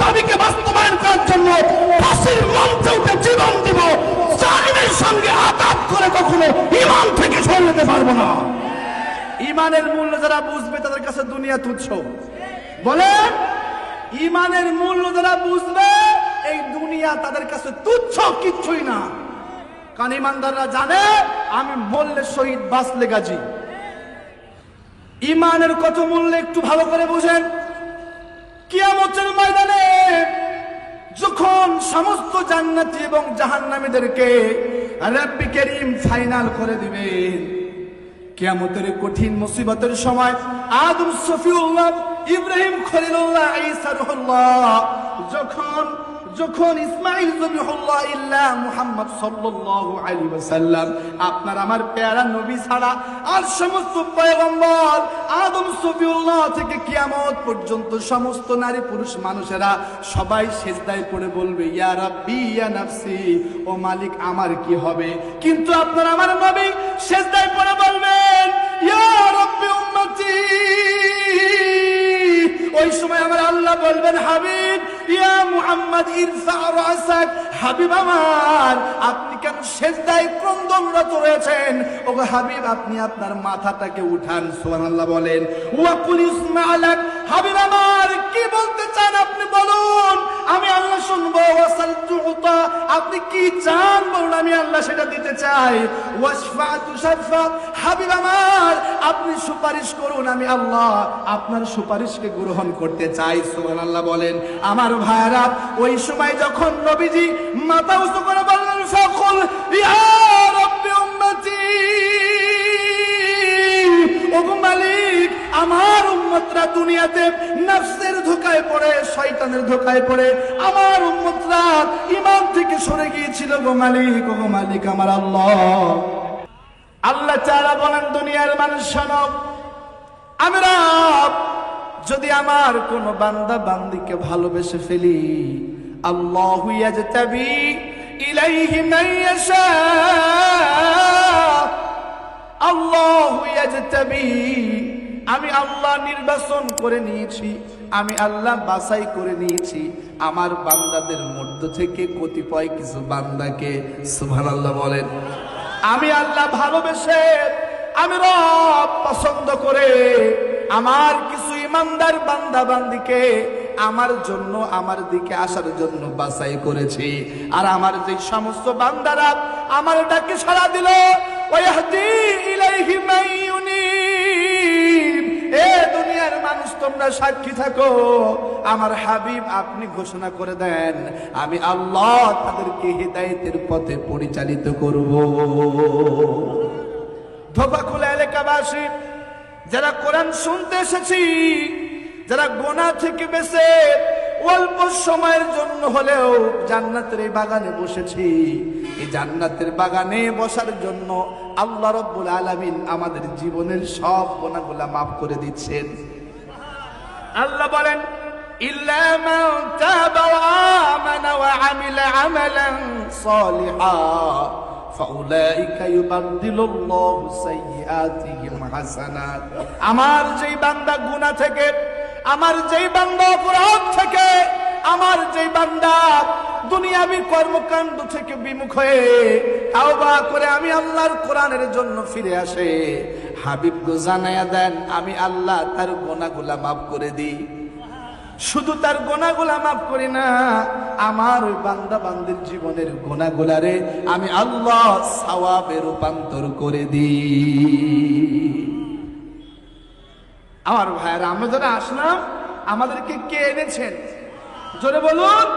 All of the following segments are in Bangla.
দাবিকে বাস্তবায়ন করার জন্য ফাঁসির মঞ্চে উঠে জীবন দিব, জালিমের সঙ্গে আঘাত করে কখনো ঈমান থেকে সরে যেতে পারবো না। ঈমানের মূল্য যারা বুঝবে তাদের কাছে দুনিয়া তুচ্ছ। বলেন, ঈমানের মূল্য যারা বুঝবে এই দুনিয়া তাদের কাছে তুচ্ছ, কিচ্ছুই না। কারণ ঈমানদাররা জানে আমি মরলে শহীদ, বাঁচলে গাজী। ঈমানের কত মূল্য একটু ভালো করে বুঝেন। কিয়ামতের ময়দানে যখন সমস্ত জান্নাতি এবং জাহান্নামীদেরকে রব্বি কারীম ফাইনাল করে দিবেন, কিয়ামতের কঠিন মুসিবতের সময় আদম সফিউল্লাহ, ইব্রাহিম খলিলুল্লাহ, ঈসা রুহুল্লাহ, যখন ইসমাঈল জবিহুল্লাহ ইল্লা মুহাম্মদ সাল্লাল্লাহু আলাইহি ওয়াসাল্লাম, আপনার আমার প্যারা নবী ছাড়া আর সমস্ত পয়গম্বর আদম সফিউল্লাহ থেকে কিয়ামত পর্যন্ত সমস্ত নারী পুরুষ মানুষেরা সবাই সিজদায় পড়ে বলবে ইয়া রাব্বি ইয়া নাফসি, ও মালিক আমার কি হবে। কিন্তু আপনার আমার নবী সিজদায় পড়ে বলবেন ইয়া রাব্বি উম্মতি। ওই সময় আমার আল্লাহ বলবেন হাবিব ইয়া মুহাম্মদ ইরফা রাসাক, হাবিব আমার আপনি কেন সিজদায় ক্রন্দনরত রয়েছেন। ওগো হাবিব আপনি আপনার মাথাটাকে উঠান। সুবহানাল্লাহ বলেন। ওয়া কুল ইসমা'লাক, হাবিব আমার কি বলতে চান আপনি বলুন, আমি আল্লাহ শুনবো। ওয়াসাল তুতা, আপনি কি চান বলুন, আমি আল্লাহ সেটা দিতে চাই। ওয়াশফা তুশাফা, হাবিব আমার আপনি সুপারিশ করুন, আমি আল্লাহ আপনার সুপারিশকে গ্রহণ করতে চাই। সুবহানাল্লাহ বলেন। আমার ভাইরা ওই সময় যখন নবীজি মাথা উঁচু করে বললেন ফাকুল ইয়া রাব্বি উম্মতি, ওগো মালিক আমার উম্মতরা দুনিয়াতে নফসের ধোঁকায় পড়ে, শয়তানের ধোঁকায় পড়ে আমার উম্মতরা ঈমান থেকে সরে গিয়েছিল। গো মালিক, ওগো মালিক আমার আল্লাহ। আল্লাহ তাআলা বলেন দুনিয়ার মানুষ শোনো, আমি রব যদি আমার কোন বান্দা বান্দিকে ভালোবেসে ফেলি, আল্লাহু ইয়াজতাবি ইলাইহি মান ইয়াশা, আল্লাহু ইয়াজতাবি, আমি আল্লাহ নির্বাচন করে নিয়েছি, আমি আল্লাহ বাছাই করে নিয়েছি আমার বান্দাদের মধ্য থেকে কতিপয় কিছু বান্দাকে। সুবহানাল্লাহ বলেন। আমি আল্লাহ ভালোবেসে, আমি রব পছন্দ করে আমার কিছু ইমানদার বান্দা বান্দিকে আমার জন্য, আমার দিকে আসার জন্য বাছাই করেছি। আর আমার যে সমস্ত বান্দারা আমার ডাকে সাড়া দিল, ওয়াহদি ইলাইহি মান ইউনিব, এ দুনিয়ার মানুষ তোমরা সাক্ষী থাকো, আমার হাবিব আপনি ঘোষণা করে দেন আমি আল্লাহ তাদেরকে হিদায়াতের পথে পরিচালিত করব। ধোপাখোলা এলাকাবাসী যারা কোরআন শুনতে এসেছি, যারা গোনা থেকে বেঁচে অল্প সময়ের জন্য হলেও জান্নাতের এই বাগানে বসেছি, এই জান্নাতের বাগানে বসার জন্য আল্লাহ রাব্বুল আলামিন আমাদের জীবনের সব গুনাহগুলো মাফ করে দিচ্ছেন। আল্লাহ বলেন ইল্লা মান তাবা ওয়া আমানা ওয়া আমিলা আমালান সালিহা ফাউলাইকা ইউবাদদিলুল্লাহু সাইয়্যাতিহিম হাসানাত। আমার যেই বান্দা গুনাহ থেকে, আমার যেই বান্দা অপরাধ থেকে, আমার যেই বান্দা দুনিয়াবী কর্মকাণ্ড থেকে বিমুখ হয়ে তাওবা করে আমি আল্লাহর কোরআনের জন্য ফিরে আসে, হাবিব গো জানায়া দেন আমি আল্লাহ তার গুনাহগুলা মাফ করে দিই। শুধু তার গুনাহগুলা মাফ করি না, আমার ওই বান্দা বান্দির জীবনের গুনাহগুলারে আমি আল্লাহ সওয়াবে রূপান্তর করে দিই। আমার ভাইরা আমরা যারা আসলাম, আমাদেরকে কে এনেছেন? জোরে বলুন।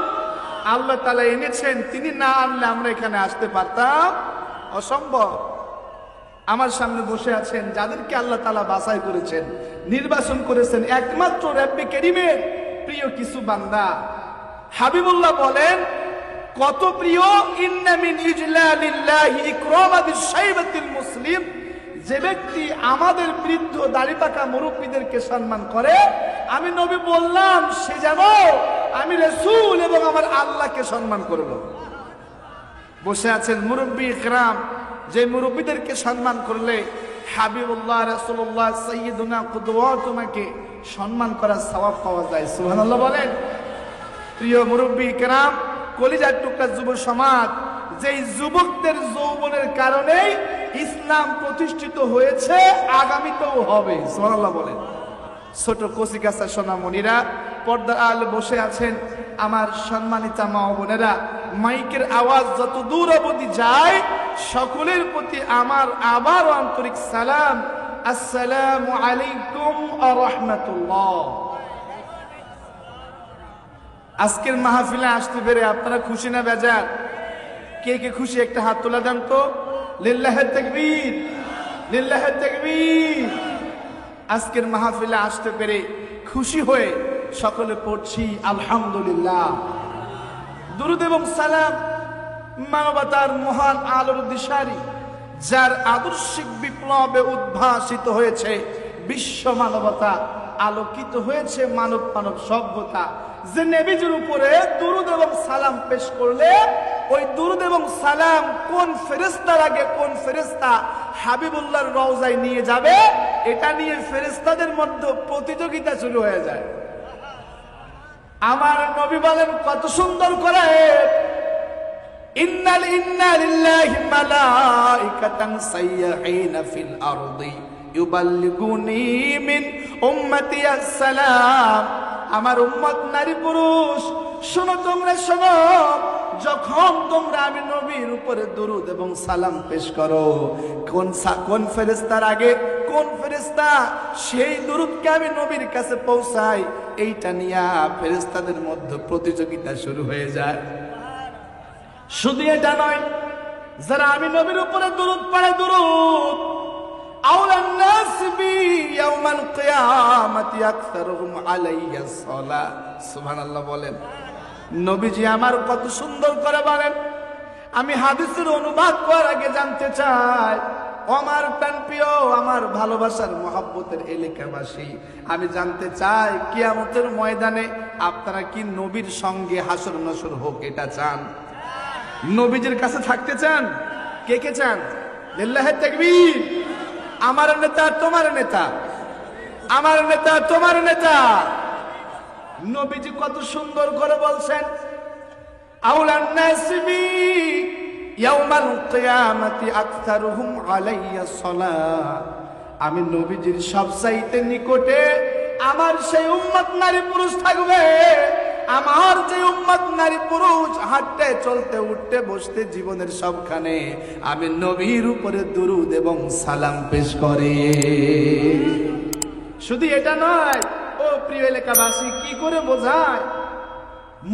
আল্লাহ তাআলা এনেছেন। তিনি না আনলে আমরা এখানে আসতে পারতাম? অসম্ভব। আমার সামনে বসে আছেন যাদেরকে আল্লাহ তাআলা বাছাই করেছেন, নির্বাচন করেছেন, একমাত্র রব্বে কারীমের প্রিয় কিছু বান্দা। হাবিবুল্লাহ বলেন কত প্রিয়, ইন্না মিন ইজলালিল্লাহি ইকরামা বিশাইবাতিল মুসলিম, যে ব্যক্তি আমাদের বৃদ্ধ দাড়ি পাকা মুরব্বীদেরকে সম্মান করে, আমি নবী বললাম সে যেন আমি রাসূল এবং আমার আল্লাহকে সম্মান করব। বসে আছেন মুরব্বী ইকরাম, যে মুরব্বীদেরকে সম্মান করলে হাবিবুল্লাহ রাসূলুল্লাহ সাইয়্যিদুনা কুদওয়াতুনাকে সম্মান করার সওয়াব পাওয়া যায়। সুবহানাল্লাহ বলেন। প্রিয় মুরব্বী কেরাম, কলিজার টুকরা যুব সমাজ, যেই যুবকদের যৌবনের কারণেই ইসলাম প্রতিষ্ঠিত হয়েছে, আগামীতেও হবে। সুবহানাল্লাহ বলেন। ছোট কচিকাঁচা সোনামণিরা, পর্দার আল বসে আছেন আমার সম্মানিতা মা ও বোনেরা, মাইকের আওয়াজ যত দূর অবধি যায়, সকলের প্রতি আমার আবার আন্তরিক সালাম, আসসালামু আলাইকুম ওয়া রাহমাতুল্লাহ। আজকের মাহফিলে আসতে পেরে আপনারা খুশি না বেজার? কে কে খুশি একটা হাত তোলা দেন তো। লিল্লাহি তাকবীর, লিল্লাহি তাকবীর। আজকের মাহফিলে আসতে পেরে খুশি হয়ে সকলে পড়ছি আলহামদুলিল্লাহ। দুরূদ এবং সালাম মানবতার মহান আলোর দিশারি, যার আদর্শিক বিপ্লবে উদ্ভাসিত হয়েছে বিশ্ব মানবতা, আলোকিত হয়েছে মানব সভ্যতা, যে নবীজির উপরে দুরূদ এবং সালাম পেশ করলে ওই দুরূদ এবং সালাম কোন ফেরেশতার আগে কোন ফেরেশতা হাবিবুল্লাহর রওজায় নিয়ে যাবে, এটা নিয়ে ফেরেশতাদের মধ্যে প্রতিযোগিতা শুরু হয়ে যায়। আমার নবী বলেন কত সুন্দর করে, ইন্না লিল্লাহি মালাইকাতান সাইয়্যাহিনা ফিল আরদি ইউবাল্লিগুনি মিন উম্মতি আসসালাম। আমার উম্মত নারী পুরুষ, শোনো, তোমরা শোনো, যখন তোমরা আমি নবীর উপরে দুরূদ এবং সালাম পেশ করো, কোন ফেরেশতার আগে কোন ফেরেশতা সেই দুরূদকে আমি নবীর কাছে পৌঁছাই, এইটা নিয়ে ফেরেশতাদের মধ্যে প্রতিযোগিতা শুরু হয়ে যায়। শুধু এটা নয়, যারা আমি নবীর উপরে দুরূদ পড়ে, দুরূদ আওলান নাস বি ইয়াউমাল কিয়ামাতি আকসারুহুম আলাইয়া সালাহ। সুবহানাল্লাহ বলেন। নবীজি আমার কত সুন্দর করে বলেন। আমি হাদিসের অনুবাদ করার আগে জানতে চাই, আমার প্রাণপ্রিয়, আমার ভালোবাসার মহব্বতের এলাকাবাসী, আমি জানতে চাই কিয়ামতের ময়দানে আপনারা কি নবীর সঙ্গে হাসর নসর হোক এটা চান? নবীজির কাছে থাকতে চান? কে কে চান? লিল্লাহি তাকবীর। আমার নেতা তোমার নেতা, আমার নেতা তোমার নেতা। নবীজি কত সুন্দর করে বলছেন, আউলান নাস বি ইয়াউমাল কিয়ামাতি আকসারুহুম আলাইয়া সালাহ। আমি নবীজির সবচাইতে নিকটে আমার সেই উম্মত নারী পুরুষ থাকবে। আমার যে উম্মত নারী পুরুষ হাঁটতে চলতে উঠতে বসতে জীবনের সবখানে আমি নবীর উপরে দুরূদ এবং সালাম পেশ করে। শুধু এটা নয়, ও প্রিয় এলাকাবাসী, কি করে বোঝায়?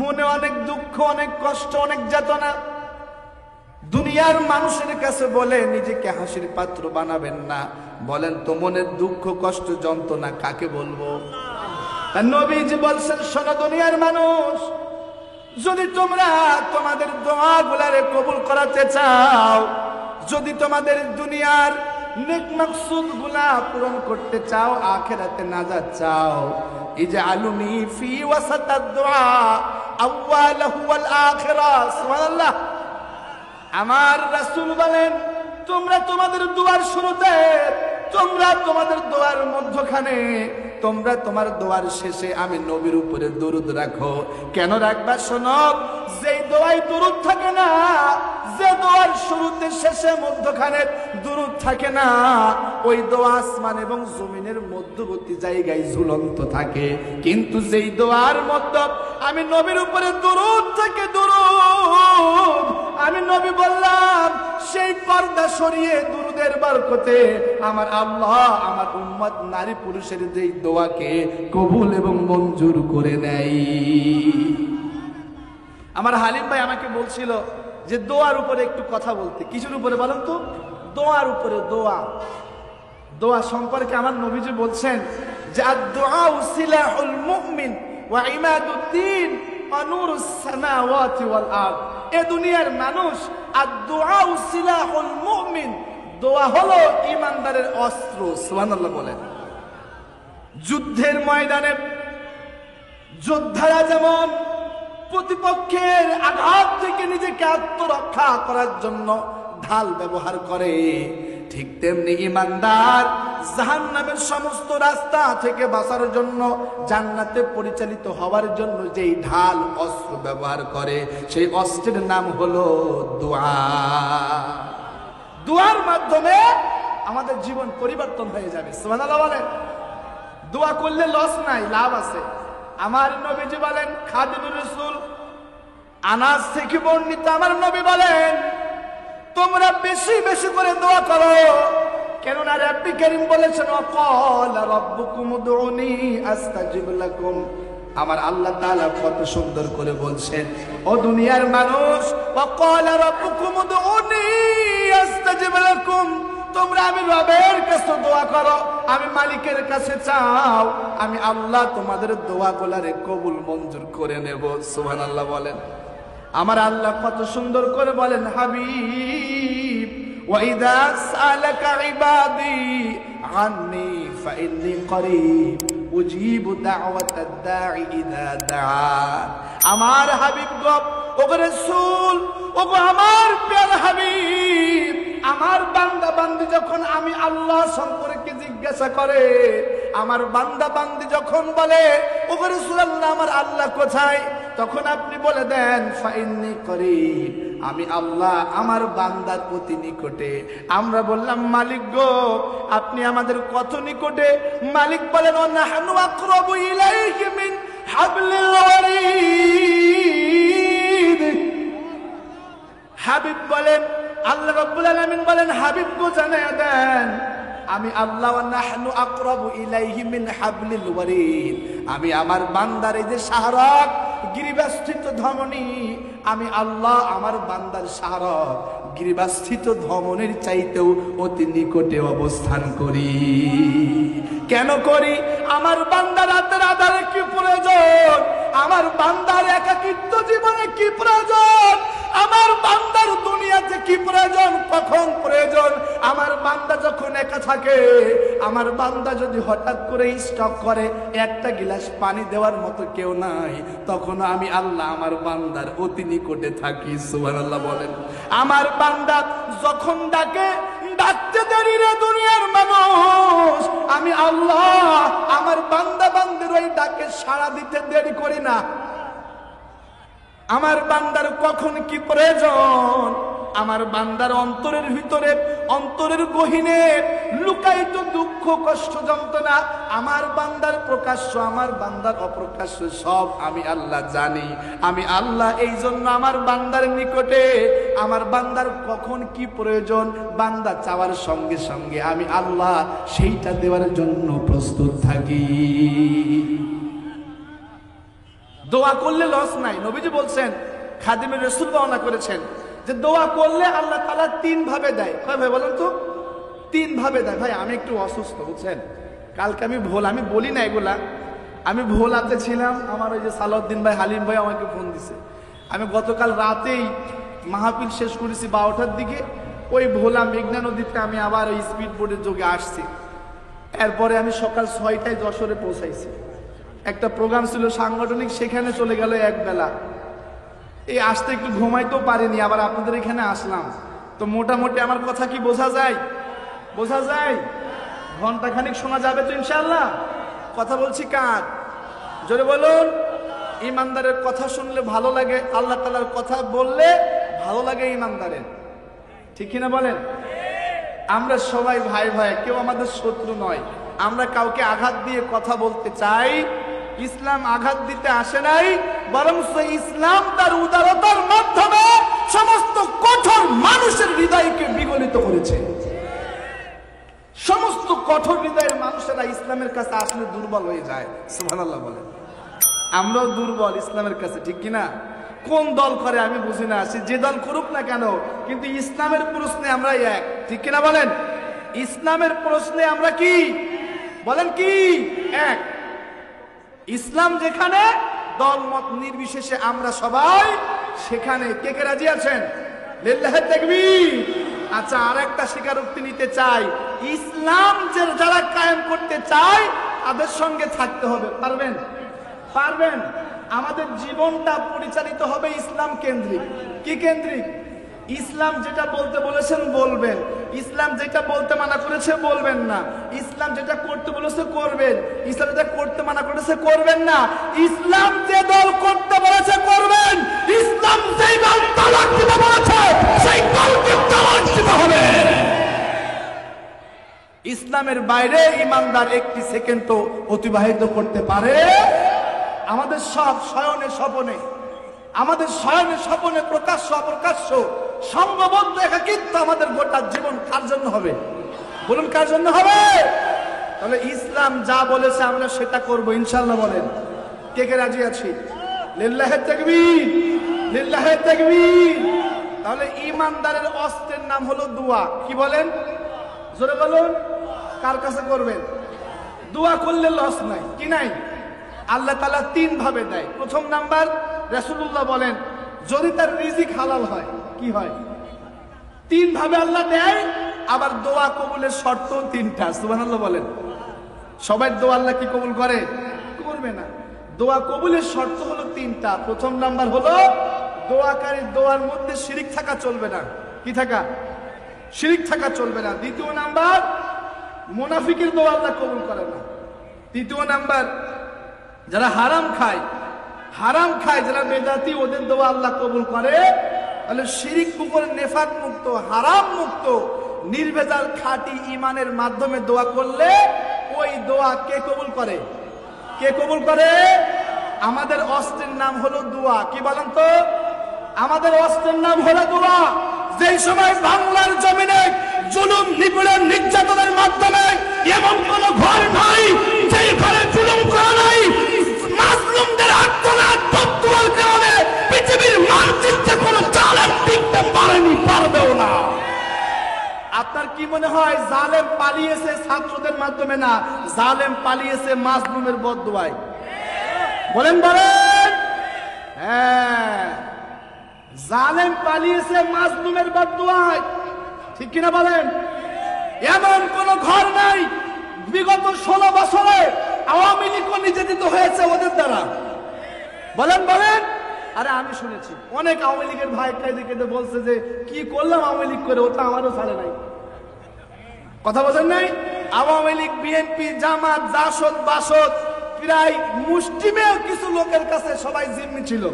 মনে অনেক দুঃখ, অনেক কষ্ট, অনেক যাতনা। দুনিয়ার মানুষের কাছে বলে নিজেকে হাসির পাত্র বানাবেন না। বলেন তো, মনের দুঃখ কষ্ট যন্ত্রণা কাকে বলবো? নবীজি বলছেন, শোনো দুনিয়ার মানুষ, যদি তোমরা তোমাদের দোয়াগুলারে কবুল করাতে চাও, যদি তোমাদের দুনিয়ার নেক মাকসুদ গুলা পূরণ করতে চাও, আখিরাতে নাজাত চাও, ইজআলুনি ফি ওয়াসাতাদ দুআ আউয়ালাহু ওয়াল আখিরা। সুবহানাল্লাহ। আমার রাসূল বলেন, তোমরা তোমাদের দোয়ার শুরুতে, তোমরা তোমাদের দোয়ার মধ্যখানে, তোমরা তোমার দোয়ার শেষে আমি নবীর উপরে দুরূদ রাখো। কেন রাখবা? শোনো, যেই দোয়ায় দুরূদ থাকে না, যে দোয়ার শুরুতে শেষে মধ্যখানে দুরূদ থাকে না, ওই দোয়া আসমান এবং জমিনের মধ্যবর্তী জায়গায় ঝুলন্ত থাকে। কিন্তু যেই দোয়ার মধ্যে আমি নবীর উপরে দুরূদ থাকে, দুরূদ, আমি নবী বললাম, সেই পর্দা সরিয়ে দুরূদের বরকতে আমার আল্লাহ আমার উম্মত নারী পুরুষের যেই দোয়াকে কবুল এবং মঞ্জুর করে নেয়। আমার হালিম ভাই আমাকে বলছিল যে দোয়ার উপরে একটু কথা বলতে। কিসের উপরে বলেন তো? দোয়ার উপরে। দোয়া, দোয়া সম্পর্কে আমার নবীজি বলছেন যে আদ-দুআ সিলাহুল মুমিন ওয়া ইমাদুদ্দিন ওয়া নূরুস সামাওয়াতি ওয়াল আরদ। এ দুনিয়ার মানুষ, আদ-দুআ সিলাহুল মুমিন, দোয়া হলো ঈমানদারের অস্ত্র। সুবহানাল্লাহ বলেন। যুদ্ধের ময়দানে যোদ্ধারা যেমন প্রতিপক্ষের আঘাত থেকে নিজেকে আত্মরক্ষা করার জন্য ঢাল ব্যবহার করে, ঠিক তেমনি ঈমানদার জাহান্নামের সমস্ত রাস্তা থেকে বাঁচার জন্য, জান্নাতে পরিচালিত হওয়ার জন্য যেই ঢাল অস্ত্র ব্যবহার করে, সেই অস্ত্রের নাম হলো দোয়া। দোয়ার মাধ্যমে আমাদের জীবন পরিবর্তন হয়ে যাবে। সুবহানাল্লাহ বলেন। দোয়া করলে লস নাই, লাভ আছে। আমার নবীজি বলেন, খাদিমুর রাসূল আনাস থেকে বর্ণিত, আমার নবী বলেন, তোমরা বেশি বেশি করে দোয়া করো, কেননা রাব্বি কারীম বলেছেন, ওয়াকালা রাব্বুকুম উদউনি আস্তাজিব লাকুম। আমার আল্লাহ তাআলা কত সুন্দর করে বলছেন, ও দুনিয়ার মানুষ, ওয়াকালা রাব্বুকুম উদউনি আস্তাজিব লাকুম, তোমরা আমি রবের কাছে দোয়া করো, আমি মালিকের কাছে চাও, আমি আল্লাহ তোমাদের দোয়াগুলারে কবুল মঞ্জুর করে নেব। সুবহানাল্লাহ বলেন। আমার আল্লাহ কত সুন্দর করে বলেন, হাবিব ওয়াইদা সালাকা ইবাদি আন্নি ফাইন্নী করিব উজিবু দাওয়াতাদ দাঈ ইযা দাআন। আমার হাবিব গো, ওগো রাসূল, ওগো আমার প্রিয় হাবিব, আমার বান্দা বান্দি যখন আমি আল্লাহ সম্পর্কে জিজ্ঞাসা করে, আমার বান্দা বান্দি যখন বলে, ওগো রাসূলুল্লাহ আমার আল্লাহ কোথায়, তখন আপনি বলে দেন, ফাইন্নী করিব, আমি আল্লাহ আমার বান্দার অতি নিকটে। আমরা বললাম, মালিক গো, আপনি আমাদের কত নিকটে? মালিক বলেন, ওয়ানাহনু আকরাবু ইলাইহি মিন হাবলিল ওয়ারিদ। হাবিব বলেন, আল্লাহ রাব্বুল আলামিন বলেন, হাবিব গো জানায়া দেন, আমি আল্লাহ ওয়ানাহনু আকরাবু ইলাইহি মিন হাবলিল ওয়ারিদ, আমি আমার বান্দার এই যে শাহরগ গিরিবাস্থিত ধমনী, আমি আল্লাহ আমার বান্দার শাহরগ গিরিবাস্থিত ধমনীর চাইতেও অতি নিকটে অবস্থান করি। কেন করি? আমার বান্দার রাতের আধারে কি প্রয়োজন, আমার বান্দার একাকিত্ব জীবনে কি প্রয়োজন, আমার বান্দার দুনিয়াতে কি প্রয়োজন, কখন প্রয়োজন। আমার বান্দা যখন একা থাকে, আমার বান্দা যদি হঠাৎ করে স্টক করে, একটা গিলাস পানি দেওয়ার মতো কেউ নাই, তখন আমি আল্লাহ আমার বান্দার অতি নিকটে থাকি। সুবহানাল্লাহ বলেন। আমার বান্দা যখন ডাকে, ডাকতে দেরি রে দুনিয়ার মানুষ, আমি আল্লাহ আমার বান্দা বান্দির ওই ডাকে সাড়া দিতে দেরি করি না। আমার বান্দার কখন কি প্রয়োজন, আমার বান্দার অন্তরের ভিতরে, অন্তরের গহীনে লুকায়িত দুঃখ কষ্ট যন্ত্রণা, আমার বান্দার প্রকাশ্য, আমার বান্দার অপ্রকাশ্য, সব আমি আল্লাহ জানি। আমি আল্লাহ এই জন্য আমার বান্দার নিকটে, আমার বান্দার কখন কি প্রয়োজন, বান্দা চাওয়ার সঙ্গে সঙ্গে আমি আল্লাহ সেইটা দেওয়ার জন্য প্রস্তুত থাকি। দোয়া করলে লস নাই। নবীজি বলছেন, খাদিমের রাসূল বর্ণনা করেছেন যে দোয়া করলে আল্লাহ তাআলা তিন ভাবে দেয়। কয় ভাই বলেন তো? তিন ভাবে দেয়। ভাই আমি একটু অসুস্থ, বুঝছেন, কালকে আমি বলি না এগুলা, আমি ভোলাতে ছিলাম। আমার ওই যে সালাউদ্দিন ভাই, হালিম ভাই আমাকে ফোন দিছে। আমি গতকাল রাতেই মাহফিল শেষ করেছি 12টার দিকে, ওই ভোলা মেঘনা নদীতে আমি আবার ওই স্পিড বোটের যোগে আসছি। এরপরে আমি সকাল 6টায় যশোরে পৌঁছাইছি। একটা প্রোগ্রাম ছিল সাংগঠনিক, সেখানে চলে গেল এক বেলা। এই আসতে একটু ঘুমাইতেও পারিনি, আবার আপনাদের এখানে আসলাম। তো মোটামুটি আমার কথা কি বোঝা যায়? বোঝা যায়? ঘন্টাখানিক শোনা যাবে তো ইনশাআল্লাহ? কথা বলছি কার? জোরে বলুন। ইমানদারের কথা শুনলে ভালো লাগে, আল্লাহ তাআলার কথা বললে ভালো লাগে ইমানদারের, ঠিক কিনা বলেন? আমরা সবাই ভাই ভাই, কেউ আমাদের শত্রু নয়। আমরা কাউকে আঘাত দিয়ে কথা বলতে চাই। ইসলাম আঘাত দিতে আসে নাই, বরং ইসলাম তার উদারতার মাধ্যমে সমস্ত কঠোর মানুষের হৃদয়কে বিগলিত করেছে। সমস্ত কঠোর হৃদয়ের মানুষেরা ইসলামের কাছে আসলে দুর্বল হয়ে যায়। সুবহানাল্লাহ বলেন। আমরাও দুর্বল ইসলামের কাছে, ঠিক কিনা? কোন দল করে আমি বুঝি না, সে যে দল করুক না কেন, কিন্তু ইসলামের প্রশ্নে আমরা এক, ঠিক কিনা বলেন? ইসলামের প্রশ্নে আমরা কি বলেন? কি এক। ইসলাম যেখানে, দল মত নির্বিশেষে আমরা সবাই সেখানে। কে কে রাজি আছেন? লিল্লাহি তাকবীর। আচ্ছা, আর একটা স্বীকারোক্তি নিতে চাই, ইসলাম যারা কায়েম করতে চায় তাদের সঙ্গে থাকতে হবে। পারবেন? পারবেন? আমাদের জীবনটা পরিচালিত হবে ইসলাম কেন্দ্রিক। কি কেন্দ্রিক? ইসলাম যেটা বলতে বলেছেন বলবেন, ইসলাম যেটা বলতে মানা করেছে বলবেন না, ইসলাম যেটা করতে বলেছে করবেন, ইসলাম যেটা করতে মানা করেছে করবেন না। ইসলাম যে দল করতে বলেছে করবেন, ইসলাম যেই দল তালাক দিতে বলেছে সেই দলকে তালাক দিতে হবে। ইসলামের বাইরে ইমানদার একটি সেকেন্ডও অতিবাহিত করতে পারে। আমাদের সব শয়নে স্বপনে, আমাদের শয়নে স্বপনে প্রকাশ্য অপ্রকাশ্য সঙ্গবদ্ধ একাকিত্ব আমাদের গোটা জীবন কার জন্য হবে? বলুন কার জন্য হবে? তাহলে ইসলাম যা বলেছে আমরা সেটা করব ইনশাআল্লাহ। বলেন কে কে রাজি আছি? লিল্লাহে তাকবীর, লিল্লাহে তাকবীর। তাহলে ইমানদারের অস্ত্রের নাম হলো দোয়া। কি বলেন? জোরে বলুন। কার কাছে করবেন? দোয়া করলে লস নাই। কি নাই? আল্লাহ তাআলা তিন ভাবে দেয়। প্রথম নাম্বার, রাসূলুল্লাহ বলেন যদি তার রিজিক হালাল হয়, কি হয়? তিন ভাবে আল্লাহ দেয়। আবার দোয়া কবুলের শর্ত তিনটা। সুবহানাল্লাহ বলেন। সবাই দোয়া আল্লাহ কি কবুল করে? করবে না। দোয়া কবুলের শর্ত হলো তিনটা। প্রথম নাম্বার হলো দোয়াকারীর দোয়ার মধ্যে শিরিক থাকা চলবে না। কি থাকা? শিরিক থাকা চলবে না। দ্বিতীয় নাম্বার, মুনাফিকের দোয়া আল্লাহ কবুল করে না। তৃতীয় নাম্বার, যারা হারাম খায়, হারাম খায় যারা বেদাতি, ওদের দোয়া আল্লাহ কবুল করে। তাহলে শিরিক কুফর নেফাক মুক্ত হারাম মুক্ত নির্ভেজাল খাঁটি ঈমানের মাধ্যমে দোয়া করলে ওই দোয়া কে কবুল করে? কে কবুল করে? আমাদের অস্ত্রের নাম হলো দোয়া। কি বলেন তো? আমাদের অস্ত্রের নাম হলো দোয়া। যেই সময় বাংলার জমিনে জুলুম নিপীড়ন নির্যাতনের মাধ্যমে এমন কোন ঘর নাই যেই ঘরে জুলুম করা নাই, মাজলুমদের আত্মনাদ তত্ত্বের কারণে পৃথিবীর মানচিত্রে কোন জালেম টিকতে পারেনি, পারবেও না। আপনার কি মনে হয় জালেম পালিয়েছে ছাত্রদের মাধ্যমে? না, জালেম পালিয়েছে মাজলুমের বদদুয়ায়। বলেন বলেন। হ্যাঁ, জালেম পালিয়েছে মাজলুমের বদদুয়ায়। ঠিক কিনা বলেন? এমন কোন ঘর নাই বিগত 16 বছরে আওয়ামী লীগও নির্যাতিত হয়েছে ওদের দ্বারা। বলেন বলেন। আরে আমি শুনেছি অনেক আওয়ামী লীগের ভাই কাইদে কেটে বলছে যে কি করলাম আওয়ামী লীগ করে, ওটা আমারও ছাড়ে নাই। কথা বলেন নাই? আওয়ামী লীগ, বিএনপি, জামাত, জাসদ, বাসদ প্রায় মুষ্টিমেয় কিছু লোকের কাছে সবাই জিম্মি ছিল,